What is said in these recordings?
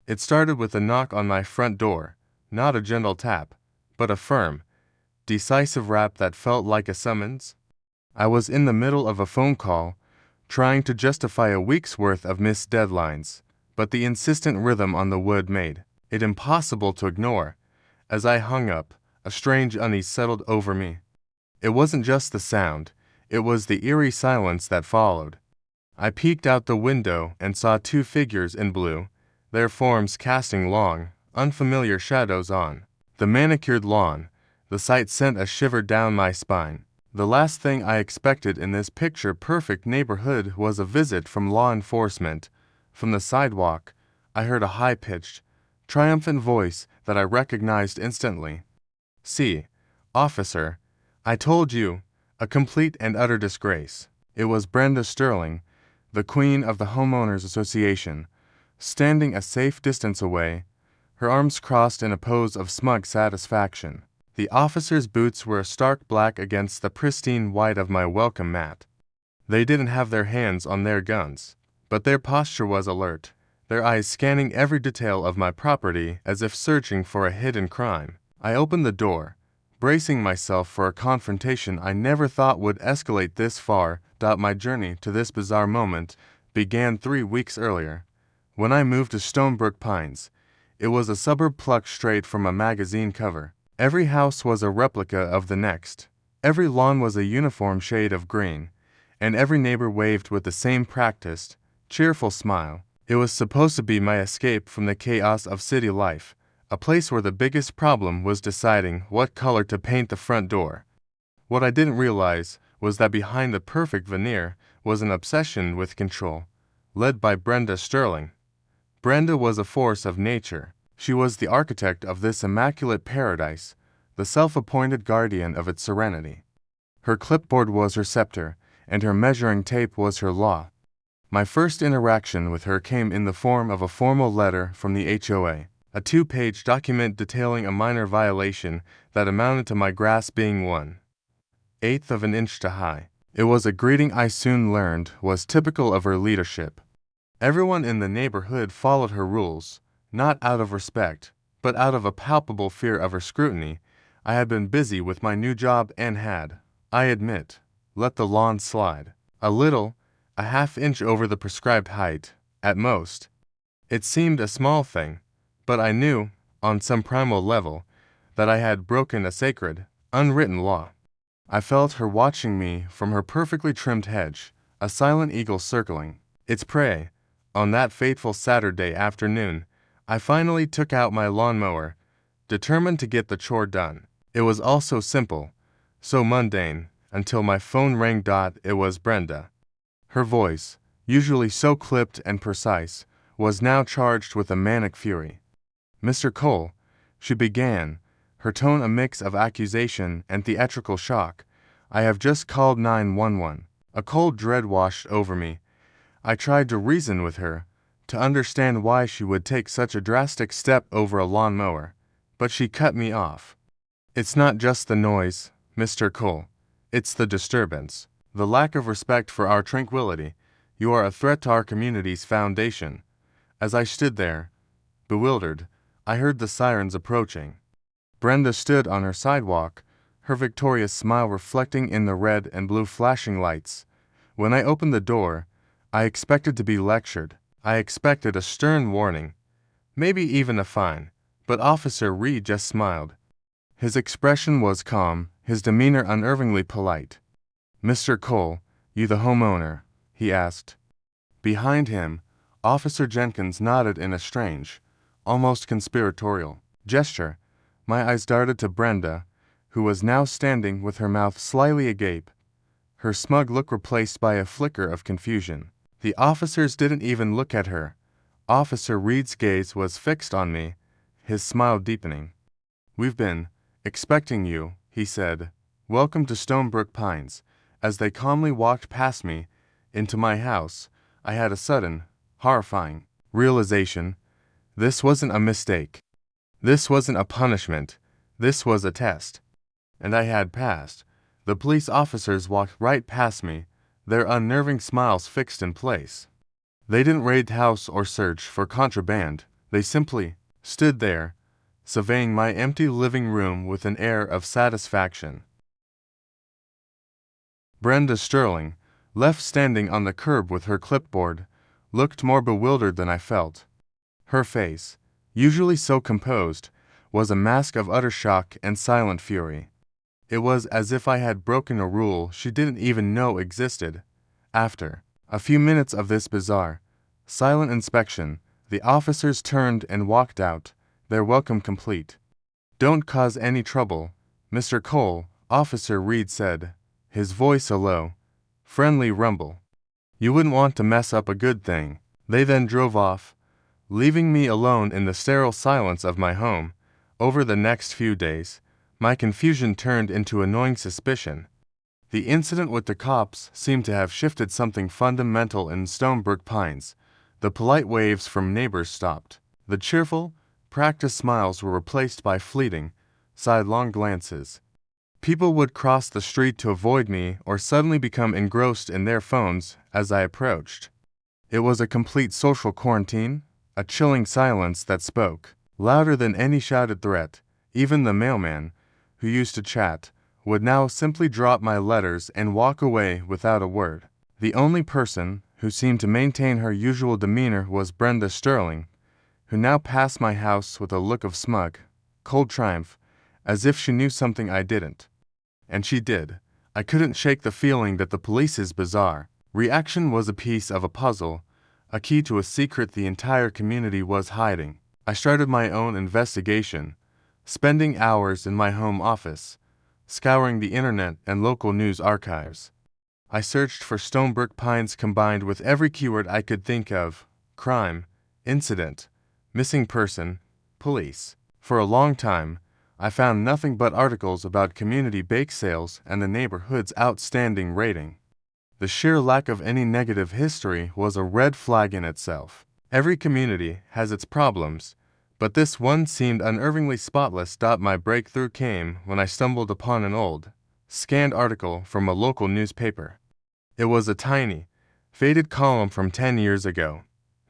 It started with a knock on my front door, not a gentle tap, but a firm, decisive rap that felt like a summons. I was in the middle of a phone call, trying to justify a week's worth of missed deadlines, but the insistent rhythm on the wood made it impossible to ignore. As I hung up, a strange unease settled over me. It wasn't just the sound, it was the eerie silence that followed. I peeked out the window and saw two figures in blue, their forms casting long, unfamiliar shadows on the manicured lawn. The sight sent a shiver down my spine. The last thing I expected in this picture-perfect neighborhood was a visit from law enforcement. From the sidewalk, I heard a high-pitched, triumphant voice that I recognized instantly. "See, officer, I told you, a complete and utter disgrace." It was Brenda Sterling, the queen of the Homeowners Association, standing a safe distance away, her arms crossed in a pose of smug satisfaction. The officer's boots were a stark black against the pristine white of my welcome mat. They didn't have their hands on their guns, but their posture was alert, their eyes scanning every detail of my property as if searching for a hidden crime. I opened the door, bracing myself for a confrontation I never thought would escalate this far. My journey to this bizarre moment began 3 weeks earlier. When I moved to Stonebrook Pines, it was a suburb plucked straight from a magazine cover. Every house was a replica of the next. Every lawn was a uniform shade of green, and every neighbor waved with the same practiced, cheerful smile. It was supposed to be my escape from the chaos of city life, a place where the biggest problem was deciding what color to paint the front door. What I didn't realize was that behind the perfect veneer was an obsession with control, led by Brenda Sterling. Brenda was a force of nature. She was the architect of this immaculate paradise, the self-appointed guardian of its serenity. Her clipboard was her scepter, and her measuring tape was her law. My first interaction with her came in the form of a formal letter from the HOA, a 2-page document detailing a minor violation that amounted to my grass being 1/8 of an inch too high. It was a greeting I soon learned was typical of her leadership. Everyone in the neighborhood followed her rules, not out of respect, but out of a palpable fear of her scrutiny. I had been busy with my new job and had, I admit, let the lawn slide a little, a half-inch over the prescribed height, at most. It seemed a small thing, but I knew, on some primal level, that I had broken a sacred, unwritten law. I felt her watching me from her perfectly trimmed hedge, a silent eagle circling its prey. On that fateful Saturday afternoon, I finally took out my lawnmower, determined to get the chore done. It was all so simple, so mundane, until my phone rang. It was Brenda. Her voice, usually so clipped and precise, was now charged with a manic fury. "Mr. Cole," she began, her tone a mix of accusation and theatrical shock, "I have just called 911. A cold dread washed over me. I tried to reason with her, to understand why she would take such a drastic step over a lawnmower, but she cut me off. It's not just the noise, Mr. Cole. It's the disturbance, the lack of respect for our tranquility. You are a threat to our community's foundation." As I stood there, bewildered, I heard the sirens approaching. Brenda stood on her sidewalk, her victorious smile reflecting in the red and blue flashing lights. When I opened the door, I expected to be lectured. I expected a stern warning, maybe even a fine, but Officer Reed just smiled. His expression was calm, his demeanor unnervingly polite. "Mr. Cole, you the homeowner?" he asked. Behind him, Officer Jenkins nodded in a strange, almost conspiratorial gesture. My eyes darted to Brenda, who was now standing with her mouth slyly agape, her smug look replaced by a flicker of confusion. The officers didn't even look at her. Officer Reed's gaze was fixed on me, his smile deepening. "We've been expecting you," he said. "Welcome to Stonebrook Pines." As they calmly walked past me, into my house, I had a sudden, horrifying realization. This wasn't a mistake. This wasn't a punishment. This was a test. And I had passed. The police officers walked right past me, their unnerving smiles fixed in place. They didn't raid the house or search for contraband. They simply stood there, surveying my empty living room with an air of satisfaction. Brenda Sterling, left standing on the curb with her clipboard, looked more bewildered than I felt. Her face, usually so composed, was a mask of utter shock and silent fury. It was as if I had broken a rule she didn't even know existed. After a few minutes of this bizarre, silent inspection, the officers turned and walked out, their welcome complete. "Don't cause any trouble, Mr. Cole," Officer Reed said, his voice a low, friendly rumble. "You wouldn't want to mess up a good thing." They then drove off, leaving me alone in the sterile silence of my home. Over the next few days, my confusion turned into annoying suspicion. The incident with the cops seemed to have shifted something fundamental in Stonebrook Pines. The polite waves from neighbors stopped. The cheerful, practiced smiles were replaced by fleeting, sidelong glances. People would cross the street to avoid me or suddenly become engrossed in their phones as I approached. It was a complete social quarantine, a chilling silence that spoke louder than any shouted threat. Even the mailman, who used to chat, would now simply drop my letters and walk away without a word. The only person who seemed to maintain her usual demeanor was Brenda Sterling, who now passed my house with a look of smug, cold triumph, as if she knew something I didn't. And she did. I couldn't shake the feeling that the police's bizarre reaction was a piece of a puzzle, a key to a secret the entire community was hiding. I started my own investigation, spending hours in my home office, scouring the internet and local news archives. I searched for Stonebrook Pines combined with every keyword I could think of: crime, incident, missing person, police. For a long time, I found nothing but articles about community bake sales and the neighborhood's outstanding rating. The sheer lack of any negative history was a red flag in itself. Every community has its problems, but this one seemed unnervingly spotless. My breakthrough came when I stumbled upon an old, scanned article from a local newspaper. It was a tiny, faded column from 10 years ago,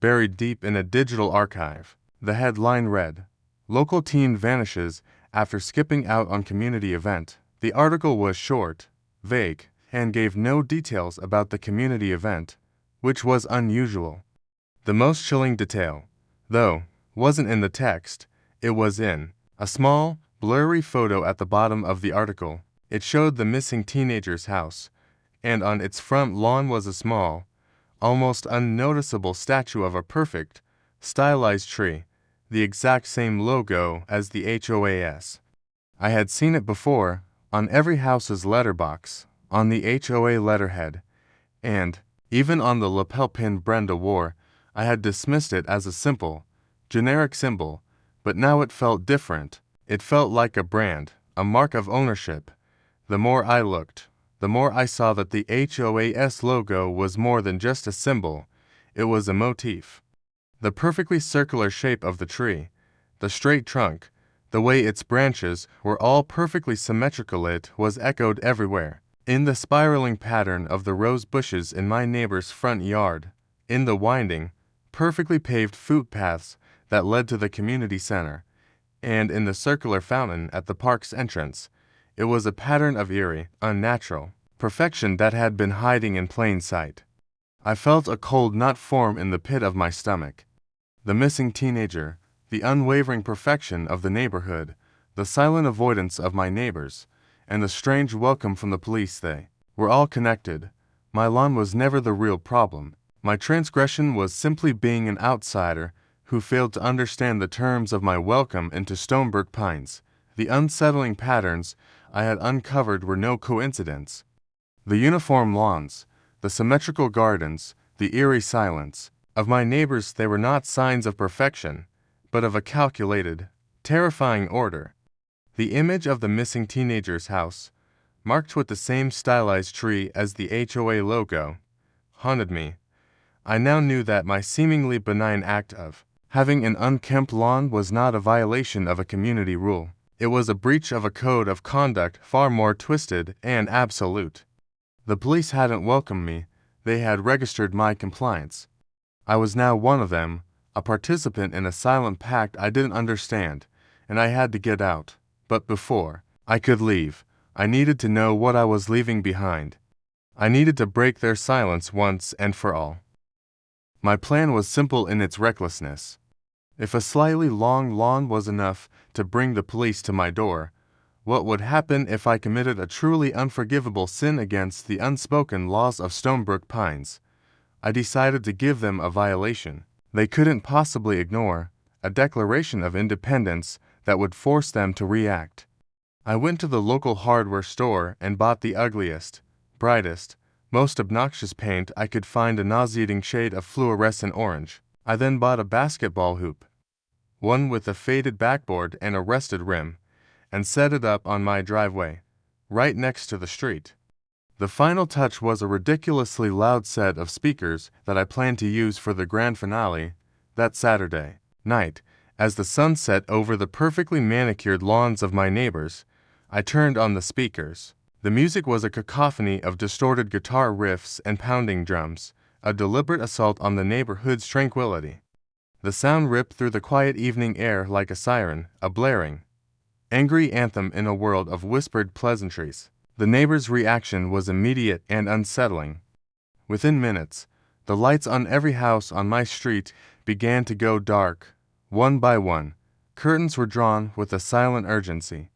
buried deep in a digital archive. The headline read, "Local teen vanishes after skipping out on community event." The article was short, vague, and gave no details about the community event, which was unusual. The most chilling detail, though, wasn't in the text. It was in a small, blurry photo at the bottom of the article. It showed the missing teenager's house, and on its front lawn was a small, almost unnoticeable statue of a perfect, stylized tree, the exact same logo as the HOAS. I had seen it before, on every house's letterbox, on the HOA letterhead, and, even on the lapel pin Brenda wore. I had dismissed it as a simple, generic symbol, but now it felt different. It felt like a brand, a mark of ownership. The more I looked, the more I saw that the HOAS logo was more than just a symbol. It was a motif. The perfectly circular shape of the tree, the straight trunk, the way its branches were all perfectly symmetrical. It was echoed everywhere. In the spiraling pattern of the rose bushes in my neighbor's front yard, in the winding, perfectly paved footpaths that led to the community center, and in the circular fountain at the park's entrance. It was a pattern of eerie, unnatural perfection that had been hiding in plain sight. I felt a cold knot form in the pit of my stomach. The missing teenager, the unwavering perfection of the neighborhood, the silent avoidance of my neighbors, and the strange welcome from the police, they were all connected. My lawn was never the real problem. My transgression was simply being an outsider who failed to understand the terms of my welcome into Stonebrook Pines. The unsettling patterns I had uncovered were no coincidence. The uniform lawns, the symmetrical gardens, the eerie silence of my neighbors, they were not signs of perfection, but of a calculated, terrifying order. The image of the missing teenager's house, marked with the same stylized tree as the HOA logo, haunted me. I now knew that my seemingly benign act of having an unkempt lawn was not a violation of a community rule. It was a breach of a code of conduct far more twisted and absolute. The police hadn't welcomed me, they had registered my compliance. I was now one of them, a participant in a silent pact I didn't understand, and I had to get out. But before I could leave, I needed to know what I was leaving behind. I needed to break their silence once and for all. My plan was simple in its recklessness. If a slightly long lawn was enough to bring the police to my door, what would happen if I committed a truly unforgivable sin against the unspoken laws of Stonebrook Pines? I decided to give them a violation they couldn't possibly ignore, a declaration of independence that would force them to react. I went to the local hardware store and bought the ugliest, brightest, most obnoxious paint I could find, a nauseating shade of fluorescent orange. I then bought a basketball hoop, one with a faded backboard and a rusted rim, and set it up on my driveway, right next to the street. The final touch was a ridiculously loud set of speakers that I planned to use for the grand finale that Saturday night. As the sun set over the perfectly manicured lawns of my neighbors, I turned on the speakers. The music was a cacophony of distorted guitar riffs and pounding drums, a deliberate assault on the neighborhood's tranquility. The sound ripped through the quiet evening air like a siren, a blaring, angry anthem in a world of whispered pleasantries. The neighbors' reaction was immediate and unsettling. Within minutes, the lights on every house on my street began to go dark. One by one, curtains were drawn with a silent urgency.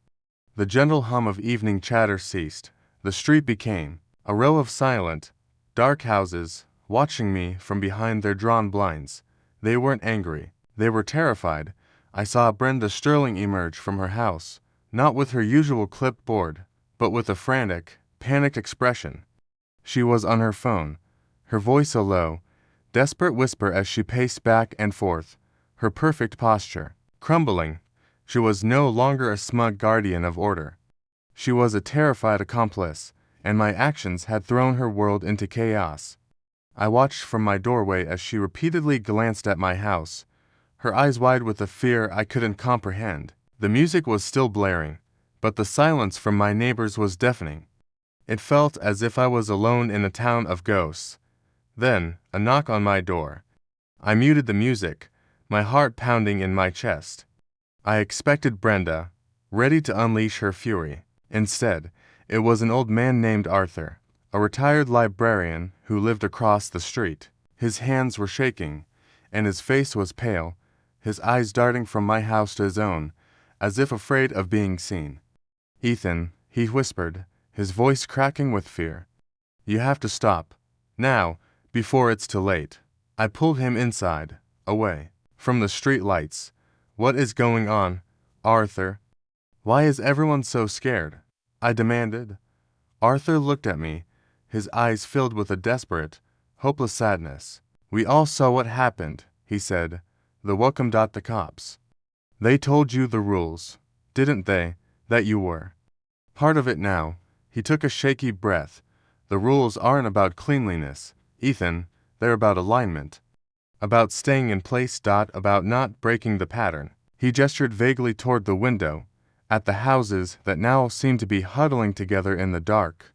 The gentle hum of evening chatter ceased. The street became a row of silent, dark houses, watching me from behind their drawn blinds. They weren't angry. They were terrified. I saw Brenda Sterling emerge from her house, not with her usual clipboard, but with a frantic, panicked expression. She was on her phone, her voice a low, desperate whisper as she paced back and forth, her perfect posture crumbling. She was no longer a smug guardian of order. She was a terrified accomplice, and my actions had thrown her world into chaos. I watched from my doorway as she repeatedly glanced at my house, her eyes wide with a fear I couldn't comprehend. The music was still blaring, but the silence from my neighbors was deafening. It felt as if I was alone in a town of ghosts. Then, a knock on my door. I muted the music, my heart pounding in my chest. I expected Brenda, ready to unleash her fury. Instead, it was an old man named Arthur, a retired librarian who lived across the street. His hands were shaking, and his face was pale, his eyes darting from my house to his own, as if afraid of being seen. "Ethan," he whispered, his voice cracking with fear. "You have to stop. Now, before it's too late." I pulled him inside, away from the street lights. "What is going on, Arthur? Why is everyone so scared?" I demanded. Arthur looked at me, his eyes filled with a desperate, hopeless sadness. "We all saw what happened," he said. "Welcome the cops. They told you the rules, didn't they, that you were part of it now." He took a shaky breath. "The rules aren't about cleanliness, Ethan, they're about alignment. About staying in place. About not breaking the pattern." He gestured vaguely toward the window, at the houses that now seemed to be huddling together in the dark.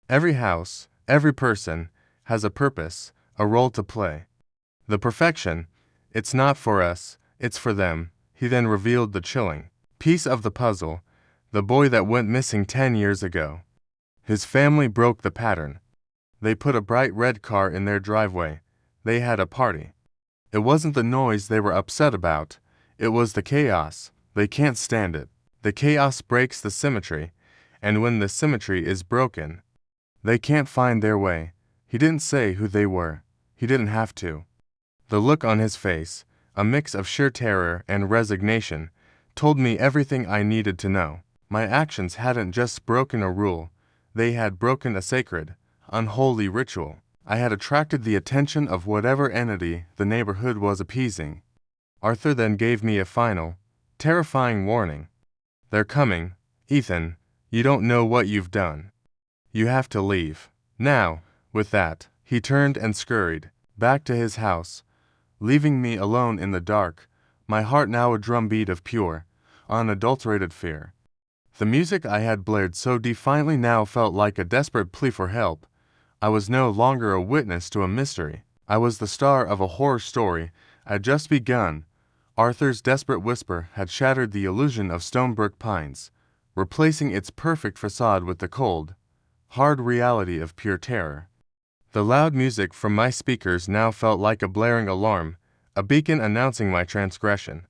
"Every house, every person, has a purpose, a role to play. The perfection, it's not for us, it's for them." He then revealed the chilling piece of the puzzle, the boy that went missing 10 years ago. His family broke the pattern. They put a bright red car in their driveway. They had a party. It wasn't the noise they were upset about, it was the chaos. They can't stand it. The chaos breaks the symmetry, and when the symmetry is broken, they can't find their way. He didn't say who they were. He didn't have to. The look on his face, a mix of sheer terror and resignation, told me everything I needed to know. My actions hadn't just broken a rule, they had broken a sacred, unholy ritual. I had attracted the attention of whatever entity the neighborhood was appeasing. Arthur then gave me a final, terrifying warning. "They're coming, Ethan. You don't know what you've done. You have to leave. Now." With that, he turned and scurried back to his house, leaving me alone in the dark, my heart now a drumbeat of pure, unadulterated fear. The music I had blared so defiantly now felt like a desperate plea for help. I was no longer a witness to a mystery. I was the star of a horror story I'd just begun. Arthur's desperate whisper had shattered the illusion of Stonebrook Pines, replacing its perfect facade with the cold, hard reality of pure terror. The loud music from my speakers now felt like a blaring alarm, a beacon announcing my transgression.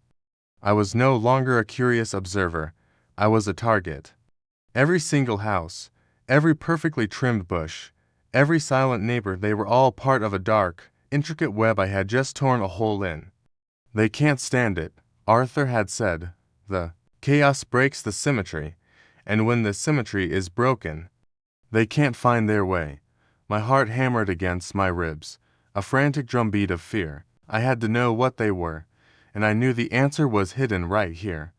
I was no longer a curious observer, I was a target. Every single house, every perfectly trimmed bush, every silent neighbor, they were all part of a dark, intricate web I had just torn a hole in. They can't stand it, Arthur had said. The chaos breaks the symmetry, and when the symmetry is broken, they can't find their way. My heart hammered against my ribs, a frantic drumbeat of fear. I had to know what they were, and I knew the answer was hidden right here.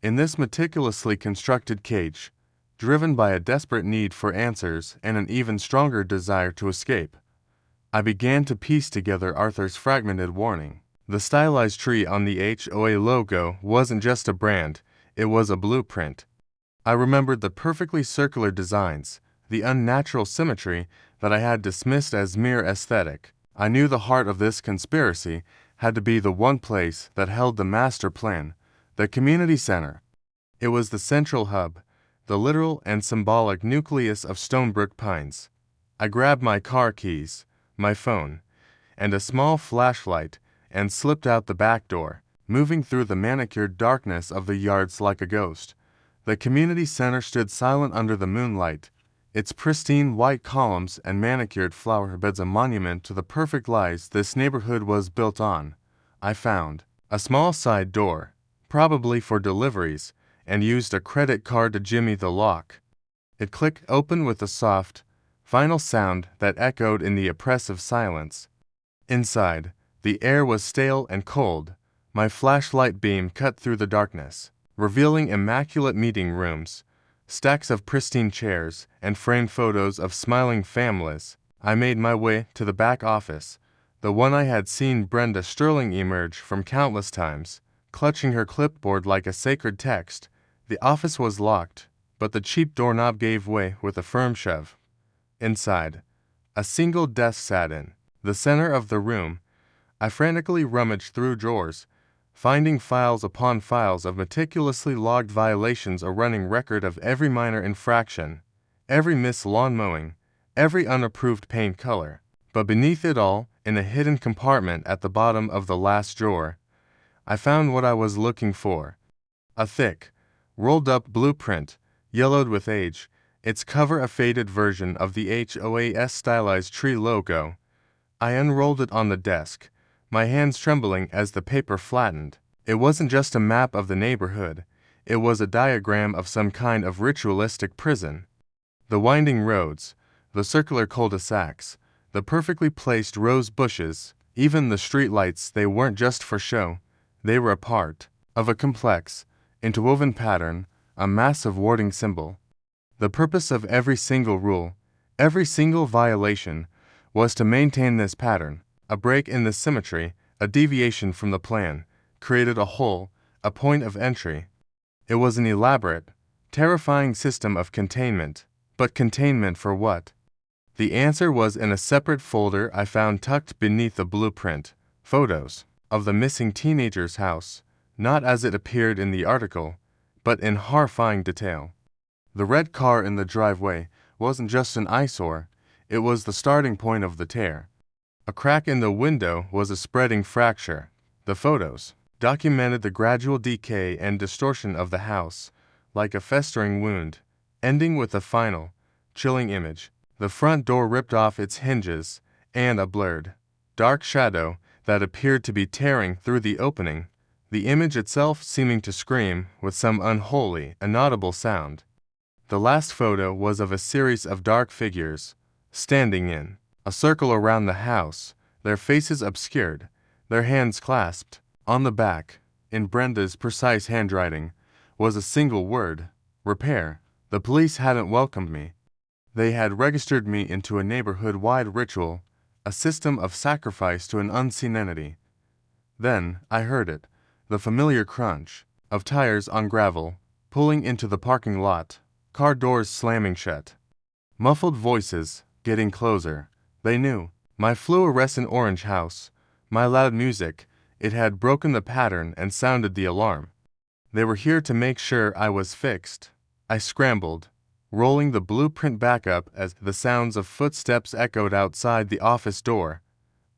In this meticulously constructed cage, driven by a desperate need for answers and an even stronger desire to escape, I began to piece together Arthur's fragmented warning. The stylized tree on the HOA logo wasn't just a brand, it was a blueprint. I remembered the perfectly circular designs, the unnatural symmetry that I had dismissed as mere aesthetic. I knew the heart of this conspiracy had to be the one place that held the master plan, the community center. It was the central hub, the literal and symbolic nucleus of Stonebrook Pines. I grabbed my car keys, my phone, and a small flashlight and slipped out the back door, moving through the manicured darkness of the yards like a ghost. The community center stood silent under the moonlight, its pristine white columns and manicured flower beds a monument to the perfect lies this neighborhood was built on. I found a small side door, probably for deliveries, and used a credit card to jimmy the lock. It clicked open with a soft, final sound that echoed in the oppressive silence. Inside, the air was stale and cold. My flashlight beam cut through the darkness, revealing immaculate meeting rooms, stacks of pristine chairs, and framed photos of smiling families. I made my way to the back office, the one I had seen Brenda Sterling emerge from countless times, clutching her clipboard like a sacred text. The office was locked, but the cheap doorknob gave way with a firm shove. Inside, a single desk sat in the center of the room. I frantically rummaged through drawers, finding files upon files of meticulously logged violations, a running record of every minor infraction, every missed lawn mowing, every unapproved paint color. But beneath it all, in a hidden compartment at the bottom of the last drawer, I found what I was looking for. A thick, rolled-up blueprint, yellowed with age, its cover a faded version of the HOA's stylized tree logo. I unrolled it on the desk, my hands trembling as the paper flattened. It wasn't just a map of the neighborhood, it was a diagram of some kind of ritualistic prison. The winding roads, the circular cul-de-sacs, the perfectly placed rose bushes, even the streetlights, they weren't just for show, they were a part of a complex, interwoven pattern, a massive warding symbol. The purpose of every single rule, every single violation, was to maintain this pattern. A break in the symmetry, a deviation from the plan, created a hole, a point of entry. It was an elaborate, terrifying system of containment. But containment for what? The answer was in a separate folder I found tucked beneath the blueprint, photos of the missing teenager's house, not as it appeared in the article, but in horrifying detail. The red car in the driveway wasn't just an eyesore, it was the starting point of the tear. A crack in the window was a spreading fracture. The photos documented the gradual decay and distortion of the house, like a festering wound, ending with a final, chilling image. The front door ripped off its hinges, and a blurred, dark shadow that appeared to be tearing through the opening, the image itself seeming to scream with some unholy, inaudible sound. The last photo was of a series of dark figures, standing in a circle around the house, their faces obscured, their hands clasped. On the back, in Brenda's precise handwriting, was a single word: repair. The police hadn't welcomed me. They had registered me into a neighborhood-wide ritual, a system of sacrifice to an unseen entity. Then I heard it, the familiar crunch of tires on gravel, pulling into the parking lot, car doors slamming shut. Muffled voices, getting closer. They knew. My fluorescent orange house, my loud music, It had broken the pattern and sounded the alarm. They were here to make sure I was fixed. I scrambled, rolling the blueprint back up as the sounds of footsteps echoed outside the office door.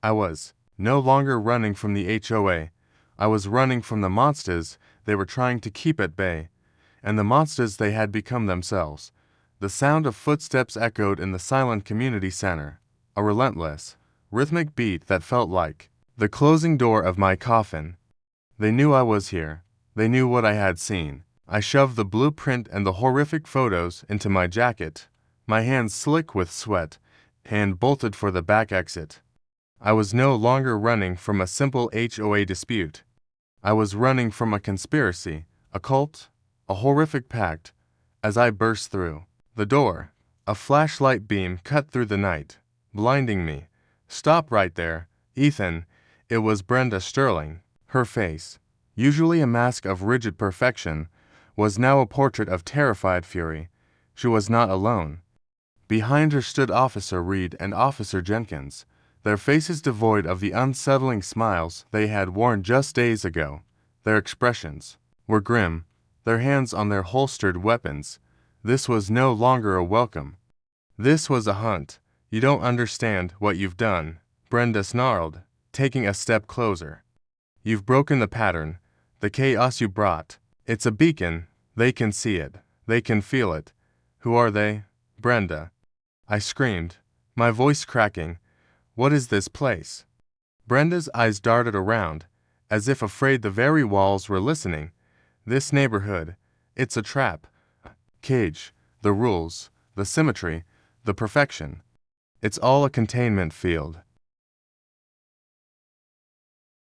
I was no longer running from the HOA. I was running from the monsters they were trying to keep at bay, and the monsters they had become themselves. The sound of footsteps echoed in the silent community center, a relentless, rhythmic beat that felt like the closing door of my coffin. They knew I was here. They knew what I had seen. I shoved the blueprint and the horrific photos into my jacket, my hands slick with sweat, and bolted for the back exit. I was no longer running from a simple HOA dispute. I was running from a conspiracy, a cult, a horrific pact. As I burst through the door, a flashlight beam cut through the night, blinding me. "Stop right there, Ethan." It was Brenda Sterling. Her face, usually a mask of rigid perfection, was now a portrait of terrified fury. She was not alone. Behind her stood Officer Reed and Officer Jenkins, their faces devoid of the unsettling smiles they had worn just days ago. Their expressions were grim, their hands on their holstered weapons. This was no longer a welcome. This was a hunt. "You don't understand what you've done," Brenda snarled, taking a step closer. "You've broken the pattern, the chaos you brought. It's a beacon. They can see it. They can feel it." "Who are they?" "Brenda," I screamed, my voice cracking. "What is this place?" Brenda's eyes darted around, as if afraid the very walls were listening. "This neighborhood, it's a trap. Cage, the rules, the symmetry, the perfection. It's all a containment field.